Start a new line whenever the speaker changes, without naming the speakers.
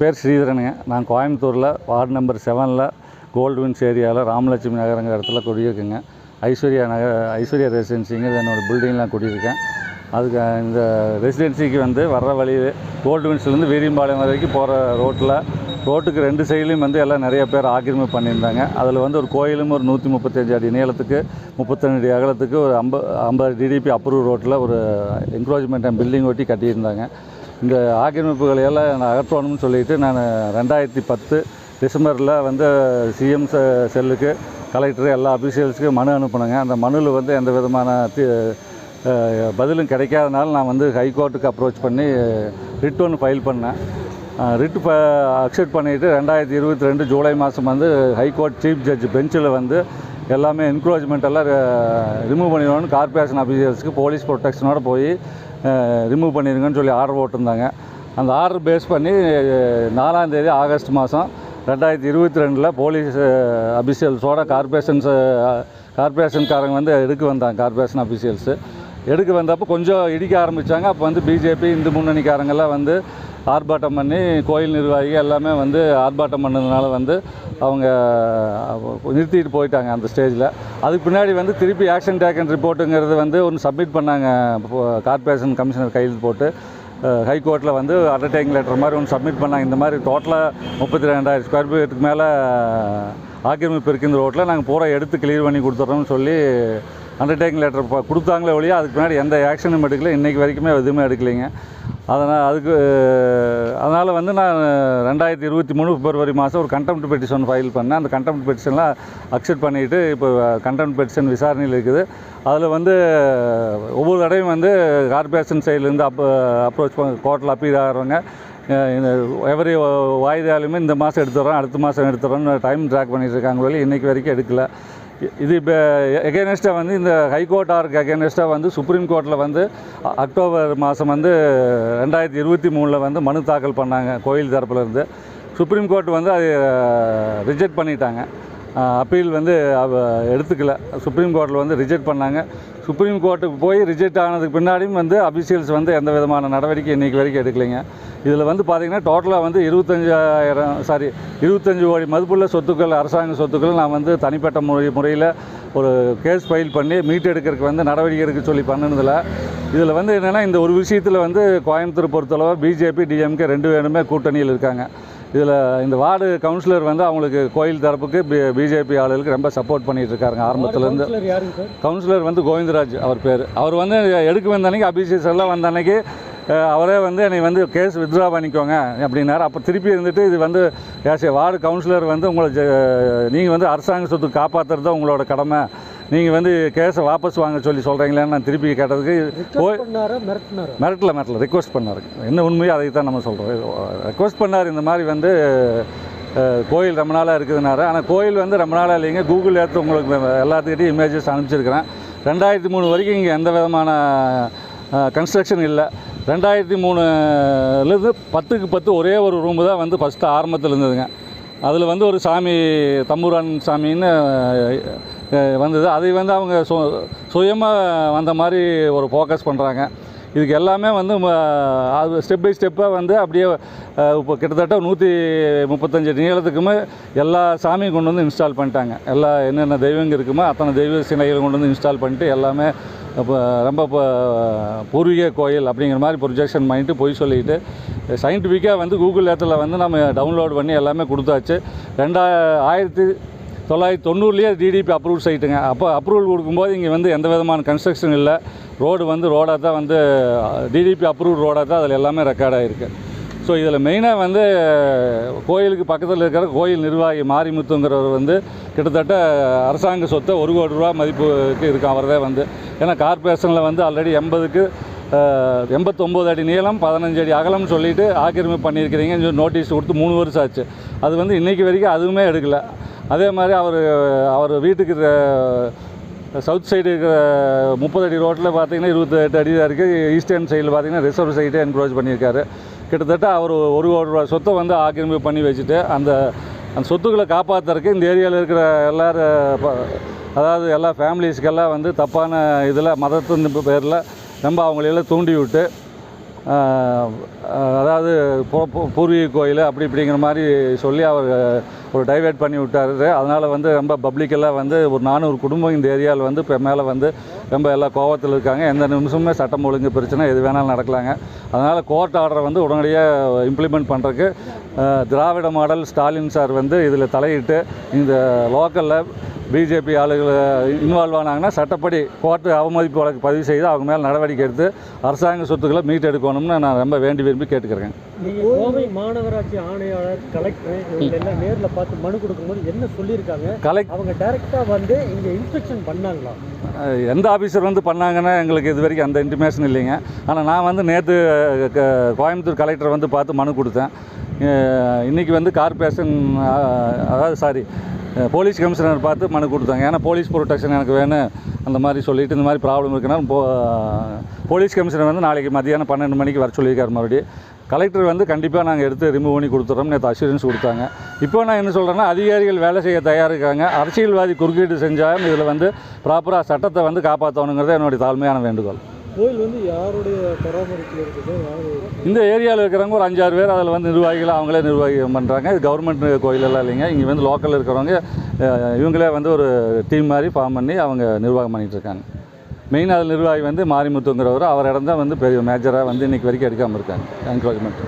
பேர் ஸ்ரீதரனுங்க. நான் கோயம்புத்தூரில் வார்டு நம்பர் 7ல் கோல்டுவின்ஸ் ஏரியாவில் ராமலட்சுமி நகரங்கிற இடத்துல குடியிருக்குங்க. ஐஸ்வர்யா ரெசிடென்சிங்க என்னோடய பில்டிங்லாம் குடியிருக்கேன். அதுக்கு இந்த ரெசிடென்சிக்கு வந்து வர்ற வழி கோல்டுவின்ஸ்லேருந்து வீரியம்பாளையம் வரைக்கும் போகிற ரோட்டுக்கு 2 சைட்லேயும் வந்து எல்லாம் நிறைய பேர் ஆக்கிரமிப்பு பண்ணியிருந்தாங்க. அதில் வந்து ஒரு கோயிலும் ஒரு 135 அடி நீளத்துக்கு 32 அடி அகலத்துக்கு ஒரு 50 டிடிபி அப்ரூவ் ரோட்டில் ஒரு என்க்ரோச்மெண்ட் பில்டிங் ஒட்டி கட்டியிருந்தாங்க. இந்த ஆக்கிரமிப்புகளை எல்லாம் அகற்றணும்னு சொல்லிட்டு நான் 2010 டிசம்பரில் வந்து சிஎம் செல்லுக்கு கலெக்டர் எல்லா அஃபீஷியல்ஸுக்கும் மனு அனுப்புனேங்க. அந்த மனுவில் வந்து எந்த விதமான பதிலும் கிடைக்காதனால நான் வந்து ஹைகோர்ட்டுக்கு அப்ரோச் பண்ணி ரிட் ஒன்று ஃபைல் பண்ணேன். ரிட் அக்செப்ட் பண்ணிவிட்டு 2022 ஜூலை மாதம் வந்து ஹைகோர்ட் சீஃப் ஜட்ஜ் பெஞ்சில் வந்து எல்லாமே என்க்ரோச்மெண்ட் எல்லாம் ரிமூவ் பண்ணிடணும்னு கார்பரேஷன் அஃபீஷியல்ஸுக்கு போலீஸ் ப்ரொடெக்ஷனோடு போய் ரிமூவ் பண்ணிடுங்கன்னு சொல்லி ஆர்டர் போட்டிருந்தாங்க. அந்த ஆர்டர் பேஸ் பண்ணி 4ஆம் தேதி ஆகஸ்ட் மாதம் 2022 போலீஸ் அஃபீஷியல்ஸோட கார்பரேஷன்காரங்க வந்து எடுக்க வந்தாங்க. கார்பரேஷன் அஃபீஷியல்ஸு எடுக்க வந்தப்போ கொஞ்சம் இடிக்க ஆரம்பித்தாங்க. அப்போ வந்து பிஜேபி இந்து முன்னணிக்காரங்கெல்லாம் வந்து ஆர்ப்பாட்டம் பண்ணி கோயில் நிர்வாகிகள் எல்லாமே வந்து ஆர்ப்பாட்டம் பண்ணதுனால வந்து அவங்க நிறுத்திட்டு போயிட்டாங்க அந்த ஸ்டேஜில். அதுக்கு பின்னாடி வந்து திருப்பி ஆக்ஷன் டேக்கன் ரிப்போர்ட்டுங்கிறது வந்து ஒன்று சப்மிட் பண்ணாங்க. கார்பரேஷன் கமிஷனர் கையில் போட்டு ஹைகோர்ட்டில் வந்து அண்டர்டேக்கிங் லெட்டர் மாதிரி ஒன்று சப்மிட் பண்ணாங்க. இந்த மாதிரி டோட்டலாக 32,000 ஸ்கொயர் ஃபீட்டுக்கு மேலே ஆக்கிரமிப்பு இருக்குது இந்த ரோட்டில், நாங்கள் பூரா எடுத்து கிளியர் பண்ணி கொடுத்துட்றோம்னு சொல்லி அண்டர்டேக்கிங் லெட்டர் கொடுத்தாங்களே ஒழிய அதுக்கு பின்னாடி எந்த ஆக்ஷனும் எடுக்கல. இன்றைக்கி வரைக்குமே எதுவுமே எடுக்கலைங்க. அதனால் வந்து நான் 2023 பிப்ரவரி மாதம் ஒரு கண்டெம்ட் பெட்டிஷன் ஃபைல் பண்ணேன். அந்த கண்டெம்ட் பெட்டிஷன்லாம் அக்செப்ட் பண்ணிவிட்டு இப்போ கண்டெம்ட் பெட்டிஷன் விசாரணையில் இருக்குது. அதில் வந்து ஒவ்வொரு தடையும் வந்து கார்பரேஷன் சைட்லேருந்து அப்ரோச் கோர்ட்டில் அப்பீல் ஆகிறவங்க எவரி வாய்தாலுமே இந்த மாதம் எடுத்துடுறோம், அடுத்த மாதம் எடுத்துடுறோன்னு டைம் ட்ராக் பண்ணிகிட்டு இருக்காங்க வழி இன்றைக்கி வரைக்கும் எடுக்கலை. இது இப்போ எகெனஸ்ட்டாக வந்து இந்த ஹைகோர்ட் ஆர்க்கு எகெனஸ்ட்டாக வந்து சுப்ரீம் கோர்ட்டில் வந்து அக்டோபர் மாதம் வந்து 2023 வந்து மனு தாக்கல் பண்ணாங்க கோயில் தரப்புலேருந்து. சுப்ரீம் கோர்ட் வந்து அதை ரிஜெக்ட் பண்ணிட்டாங்க. அப்பீல் வந்து எடுத்துக்கல. சுப்ரீம் கோர்ட்டில் வந்து ரிஜெக்ட் பண்ணாங்க. சுப்ரீம் கோர்ட்டுக்கு போய் ரிஜெக்ட் ஆனதுக்கு பின்னாடியும் வந்து அஃபீஷியல்ஸ் வந்து எந்த விதமான நடவடிக்கை இன்றைக்கி வரைக்கும் எடுக்கலைங்க. இதில் வந்து பார்த்திங்கன்னா டோட்டலாக வந்து 25 கோடி மதிப்புள்ள சொத்துக்கள், அரசாங்க சொத்துக்கள் நான் வந்து தனிப்பட்ட முறையில் ஒரு கேஸ் ஃபைல் பண்ணி மீட்டெடுக்கிறதுக்கு வந்து நடவடிக்கை எடுக்க சொல்லி பண்ணினதில் இதில் வந்து என்னென்னா இந்த ஒரு விஷயத்தில் வந்து கோயம்புத்தூர் பொறுத்தளவு பிஜேபி டிஎம்கே 2 பேருமே கூட்டணியில் இருக்காங்க. இதில் இந்த வார்டு கவுன்சிலர் வந்து அவங்களுக்கு கோயில் தரப்புக்கு பிஜேபி ஆளுகளுக்கு ரொம்ப சப்போர்ட் பண்ணிகிட்டு இருக்காருங்க ஆரம்பத்துலேருந்து. கவுன்சிலர் வந்து கோவிந்தராஜ் அவர் பேர். அவர் வந்து எடுக்க வந்த அன்றைக்கி அபிஷேக் எல்லாம் வந்த அன்றைக்கி அவரே வந்து என்னை வந்து கேஸ் வித்ட்ரா பண்ணிக்கோங்க அப்படின்னாரு. அப்போ திருப்பி இருந்துட்டு இது வந்து வார்டு கவுன்சிலர் வந்து உங்களை நீங்கள் வந்து அரசாங்க சொத்து காப்பாற்றுறது தான் உங்களோட கடமை, நீங்கள் வந்து கேஸை வாபஸ் வாங்க சொல்லி சொல்கிறீங்களேன்னு நான் திருப்பி கேட்டதுக்கு மிரட்டல ரெக்வஸ்ட் பண்ணார். என்ன உண்மையோ அதை தான் நம்ம சொல்கிறோம். ரெக்வஸ்ட் பண்ணார். இந்த மாதிரி வந்து கோயில் ரொம்ப நாளாக இருக்குதுனாரு. ஆனால் கோயில் வந்து ரொம்ப நாளாக இல்லைங்க. கூகுள் எடுத்து உங்களுக்கு எல்லாத்துக்கிட்டையும் இமேஜஸ் அனுப்பிச்சிருக்கிறேன். 2003 வரைக்கும் இங்கே எந்த விதமான கன்ஸ்ட்ரக்ஷன் இல்லை. 2003லேருந்து 10க்கு 10 ஒரே ஒரு ரூமு தான் வந்து ஃபஸ்ட்டு ஆரம்பத்தில் இருந்ததுங்க. அதில் வந்து ஒரு சாமி தம்பூரான் சாமின்னு வந்தது. அதை வந்து அவங்க சுயமாக வந்த மாதிரி ஒரு ஃபோக்கஸ் பண்ணுறாங்க. இதுக்கு எல்லாமே வந்து அது ஸ்டெப் பை ஸ்டெப்பாக வந்து அப்படியே இப்போ கிட்டத்தட்ட 135 நீளத்துக்குமே எல்லா சாமியும் கொண்டு வந்து இன்ஸ்டால் பண்ணிட்டாங்க. எல்லா என்னென்ன தெய்வங்கள் இருக்குமோ அத்தனை தெய்வ சிலைகளை கொண்டு வந்து இன்ஸ்டால் பண்ணிட்டு எல்லாமே இப்போ ரொம்ப பூர்வீக கோயில் அப்படிங்கிற மாதிரி ப்ரொஜெக்ஷன் பண்ணிட்டு போய் சொல்லிவிட்டு சயின்டிஃபிக்காக வந்து கூகுள் ஏத்தில் வந்து நம்ம டவுன்லோட் பண்ணி எல்லாமே கொடுத்தாச்சு. 1990 டிடிபி அப்ரூவல் சைட்டுங்க. அப்போ அப்ரூவல் கொடுக்கும்போது இங்கே வந்து எந்த விதமான கன்ஸ்ட்ரக்ஷன் இல்லை. ரோடு வந்து ரோடாக தான் வந்து டிடிபி அப்ரூவல் ரோடாக தான் அதில் எல்லாமே ரெக்கார்ட் ஆகிருக்கு. ஸோ இதில் மெயினாக வந்து கோயிலுக்கு பக்கத்தில் இருக்கிற கோயில் நிர்வாகி மாரிமுத்துங்கிறவர் வந்து கிட்டத்தட்ட அரசாங்க சொத்தை 1 கோடி ரூபா மதிப்புக்கு இருக்கும் அவர்தே வந்து. ஏன்னா கார்பரேஷனில் வந்து ஆல்ரெடி 89 அடி நீளம் 15 அடி அகலம்னு சொல்லிவிட்டு ஆக்கிரமிப்பு பண்ணியிருக்கிறீங்கன்னு நோட்டீஸ் கொடுத்து 3 வருஷம் ஆச்சு. அது வந்து இன்றைக்கி வரைக்கும் அதுவுமே எடுக்கலை. அதே மாதிரி அவர் வீட்டுக்கு சவுத் சைடு இருக்கிற 30 அடி ரோட்டில் பார்த்திங்கன்னா 28 அடி தான் இருக்குது. ஈஸ்டர்ன் சைடில் பார்த்திங்கன்னா ரிசர்வ் சைட்டே என்க்ரோச் பண்ணியிருக்காரு. கிட்டத்தட்ட அவர் 1 கோடி ரூபா சொத்தை வந்து ஆக்கிரமிப்பு பண்ணி வச்சுட்டு அந்த சொத்துக்களை காப்பாற்றுறதுக்கு இந்த ஏரியாவில் இருக்கிற அதாவது எல்லா ஃபேமிலிஸ்க்கெல்லாம் வந்து தப்பான இதில் மதத்தின் பேரில் ரொம்ப அவங்களெல்லாம் தூண்டி விட்டு அதாவது பூர்வீக கோயில் அப்படி இப்படிங்கிற மாதிரி சொல்லி அவர் ஒரு டைவெர்ட் பண்ணி விட்டார். அதனால் வந்து ரொம்ப பப்ளிக்கெல்லாம் வந்து ஒரு 400 குடும்பம் இந்த ஏரியாவில் வந்து இப்போ மேலே வந்து ரொம்ப எல்லா கோவத்தில் இருக்காங்க. எந்த நிமிஷமுமே சட்டம் ஒழுங்கு பிரச்சனை எது வேணாலும் நடக்கலாங்க. அதனால் கோர்ட் ஆர்டரை வந்து உடனடியாக இம்ப்ளிமெண்ட் பண்ணுறதுக்கு திராவிட மாடல் ஸ்டாலின் சார் வந்து இதில் தலையிட்டு இந்த லோக்கலில் பிஜேபி ஆளுகளை இன்வால்வ் ஆனாங்கன்னா சட்டப்படி கோர்ட்டு அவமதிப்பு வழக்கு பதிவு செய்து அவங்க மேலே நடவடிக்கை எடுத்து அரசாங்க சொத்துக்களை மீட்டெடுக்கணும்னு நான் ரொம்ப வேண்டி விரும்பி கேட்டுக்கிறேன்.
நீங்கள் கோவை மாநகராட்சி ஆணையாளர் கலெக்டர் இவங்க எல்லாம் நேரில் பார்த்து மனு கொடுக்கும்போது என்ன சொல்லியிருக்காங்க? அவங்க டைரெக்டாக வந்து இங்கே இன்ஸ்பெக்ஷன் பண்ணாங்களா?
எந்த ஆஃபீஸர் வந்து பண்ணாங்கன்னா எங்களுக்கு இது வரைக்கும் அந்த இன்டிமேஷன் இல்லைங்க. ஆனால் நான் வந்து நேற்று கோயம்புத்தூர் கலெக்டர் வந்து பார்த்து மனு கொடுத்தேன். இன்றைக்கி வந்து கார்பரேஷன் போலீஸ் கமிஷனர் பார்த்து மனு கொடுத்தாங்க. ஏன்னா போலீஸ் ப்ரொடெக்ஷன் எனக்கு வேணும் அந்த மாதிரி சொல்லிவிட்டு இந்த மாதிரி ப்ராப்ளம் இருக்குன்னா போலீஸ் கமிஷனர் வந்து நாளைக்கு மதியானம் 12 மணிக்கு வர சொல்லியிருக்காரு. மறுபடியும் கலெக்டர் வந்து கண்டிப்பாக நாங்கள் எடுத்து ரிமூவ் பண்ணி கொடுத்துட்றோம் நேற்று அஷூரன்ஸ் கொடுத்தாங்க. இப்போ நான் என்ன சொல்கிறேன்னா அதிகாரிகள் வேலை செய்ய தயாராக இருக்காங்க. அரசியல்வாதி குறுக்கீடு செஞ்சாலும் இதில் வந்து ப்ராப்பராக சட்டத்தை வந்து காப்பாற்றணுங்கிறது என்னுடைய தாழ்மையான வேண்டுகோள்.
கோயில் வந்து யாருடைய பராமரிப்பில் இருக்குது?
இந்த ஏரியாவில் இருக்கிறவங்க ஒரு 5-6 பேர் அதில் வந்து நிர்வாகிகள் அவங்களே நிர்வாகம் பண்ணுறாங்க. இது கவர்மெண்ட் கோயிலெல்லாம் இல்லைங்க. இங்கே வந்து லோக்கலில் இருக்கிறவங்க இவங்களே வந்து ஒரு டீம் மாதிரி ஃபார்ம் பண்ணி அவங்க நிர்வாகம் பண்ணிகிட்ருக்காங்க. மெயின் அதில் நிர்வாகி வந்து மாரிமுத்துங்கிறவர் அவர் இடம் தான் வந்து பெரிய மேஜராக வந்து இன்றைக்கி வரைக்கும் எடுக்காமல் இருக்காங்க என்கரேஜ்மெண்ட்.